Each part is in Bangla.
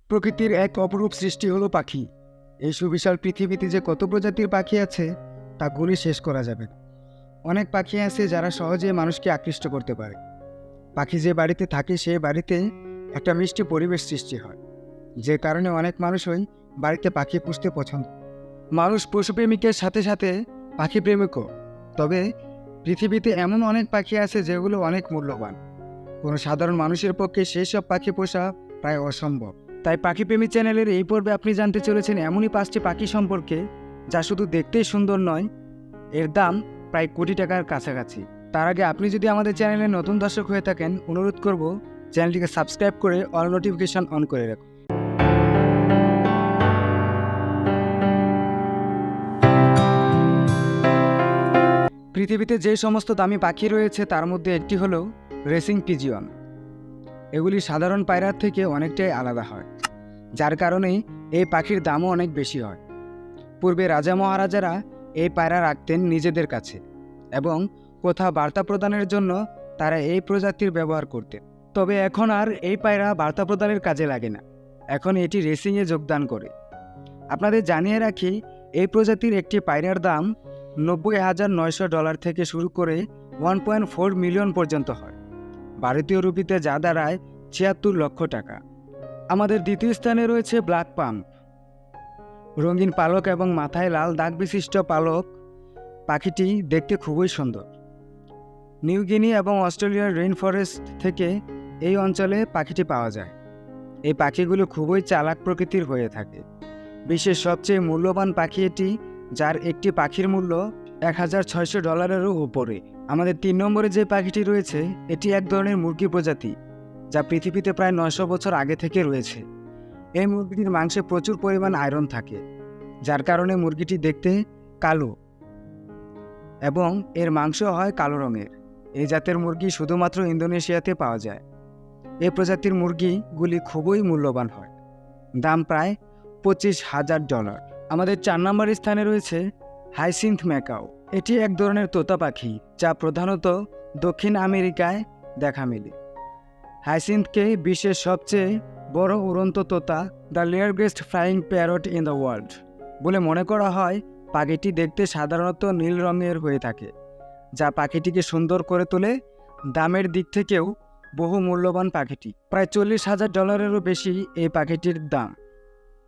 প্রকৃতির এক অপরূপ সৃষ্টি হলো পাখি। এই সুবিশাল পৃথিবীতে যে কত প্রজাতির পাখি আছে তা গুলি শেষ করা যাবে না। অনেক পাখি আছে যারা সহজে মানুষকে আকৃষ্ট করতে পারে। পাখি যে বাড়িতে থাকে সেই বাড়িতে একটা মিষ্টি পরিবেশ সৃষ্টি হয়, যে কারণে অনেক মানুষই বাড়িতে পাখি পুষতে পছন্দ। মানুষ পশুপ্রেমিকের সাথে সাথে পাখি প্রেমিকও। তবে পৃথিবীতে এমন অনেক পাখি আছে যেগুলো অনেক মূল্যবান। কোনো সাধারণ মানুষের পক্ষে সেই সব পাখি পোষা প্রায় অসম্ভব। তাই পাখিপ্রেমী চ্যানেলের এই পর্বে আপনি জানতে চলেছেন এমনই 5টি পাখি সম্পর্কে যা শুধু দেখতেই সুন্দর নয়, এর দাম প্রায় কোটি টাকার কাছাকাছি। তার আগে আপনি যদি আমাদের চ্যানেলে নতুন দর্শক হয়ে থাকেন, অনুরোধ করব চ্যানেলটিকে সাবস্ক্রাইব করে অল নোটিফিকেশন অন করে রাখুন। পৃথিবীতে যে সমস্ত দামি পাখি রয়েছে তার মধ্যে একটি হলো রেসিং পিজিয়ন। এগুলি সাধারণ পায়রার থেকে অনেকটাই আলাদা হয়, যার কারণে এই পাখির দামও অনেক বেশি হয়। পূর্বে রাজা মহারাজারা এই পায়রা রাখতেন নিজেদের কাছে এবং কোথাও বার্তা প্রদানের জন্য তারা এই প্রজাতির ব্যবহার করতেন। তবে এখন আর এই পায়রা বার্তা প্রদানের কাজে লাগে না, এখন এটি রেসিংয়ে যোগদান করে। আপনাদের জানিয়ে রাখি, এই প্রজাতির একটি পায়রার দাম $90,900 থেকে শুরু করে 1.4 মিলিয়ন পর্যন্ত হয়। ভারতীয় রুপিতে যা দাঁড়ায় 76 লক্ষ টাকা। আমাদের দ্বিতীয় স্থানে রয়েছে ব্ল্যাক পাম্প। রঙিন পালক এবং মাথায় লাল দাগ বিশিষ্ট পালক পাখিটি দেখতে খুবই সুন্দর। নিউ গিনি এবং অস্ট্রেলিয়ার রেইন ফরেস্ট থেকে এই অঞ্চলে পাখিটি পাওয়া যায়। এই পাখিগুলো খুবই চালাক প্রকৃতির হয়ে থাকে। বিশ্বের সবচেয়ে মূল্যবান পাখি এটি, যার একটি পাখির মূল্য $1,600-এরও উপরে। আমাদের 3 নম্বরে যে পাখিটি রয়েছে এটি এক ধরনের মুরগি প্রজাতি, যা পৃথিবীতে প্রায় 900 বছর আগে থেকে রয়েছে। এই মুরগিটির মাংসে প্রচুর পরিমাণ আয়রন থাকে, যার কারণে মুরগিটি দেখতে কালো এবং এর মাংস হয় কালো রঙের। এই জাতের মুরগি শুধুমাত্র ইন্দোনেশিয়াতে পাওয়া যায়। এই প্রজাতির মুরগিগুলি খুবই মূল্যবান হয়, দাম প্রায় $25,000। আমাদের 4 নম্বর স্থানে রয়েছে হাইসিন্থ ম্যাকাও। এটি এক ধরনের তোতা পাখি যা প্রধানত দক্ষিণ আমেরিকায় দেখা মেলে। হাইসিন্থকে বিশ্বের সবচেয়ে বড় উড়ন্ত তোতা, the largest flying parrot in the world বলে মনে করা হয়। পাখিটি দেখতে সাধারণত নীল রঙের হয়ে থাকে, যা পাখিটিকে সুন্দর করে তোলে। দামের দিক থেকেও বহু মূল্যবান পাখিটি, প্রায় $40,000-এরও বেশি এই পাখিটির দাম,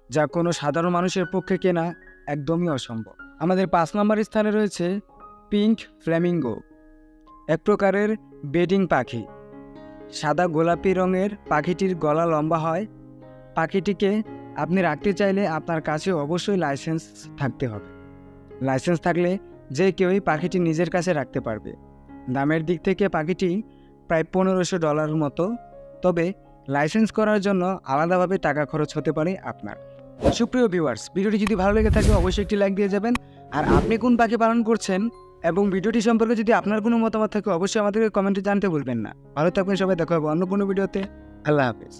যা কোনো সাধারণ মানুষের পক্ষে কেনা একদমই অসম্ভব। আমাদের 5 নম্বর স্থানে রয়েছে পিঙ্ক ফ্ল্যামিঙ্গো, এক প্রকারের বেডিং পাখি। সাদা গোলাপি রঙের পাখিটির গলা লম্বা হয়। পাখিটিকে আপনি রাখতে চাইলে আপনার কাছে অবশ্যই লাইসেন্স থাকতে হবে। লাইসেন্স থাকলে যে কেউই পাখিটি নিজের কাছে রাখতে পারবে। দামের দিক থেকে পাখিটি প্রায় $1,500 মতো, তবে লাইসেন্স করার জন্য আলাদাভাবে টাকা খরচ হতে পারে আপনার। সুপ্রিয় ভিউয়ার্স, ভিডিওটি যদি ভালো লেগে থাকে অবশ্যই একটি লাইক দিয়ে যাবেন। আর আপনি কোন পাখি পালন করছেন এবং ভিডিওটি সম্পর্কে যদি আপনার কোনো মতামত থাকে অবশ্যই আমাদেরকে কমেন্টে জানতে ভুলবেন না। ভালো থাকবেন সবাই, দেখা হবে অন্য কোনো ভিডিওতে। আল্লাহ হাফেজ।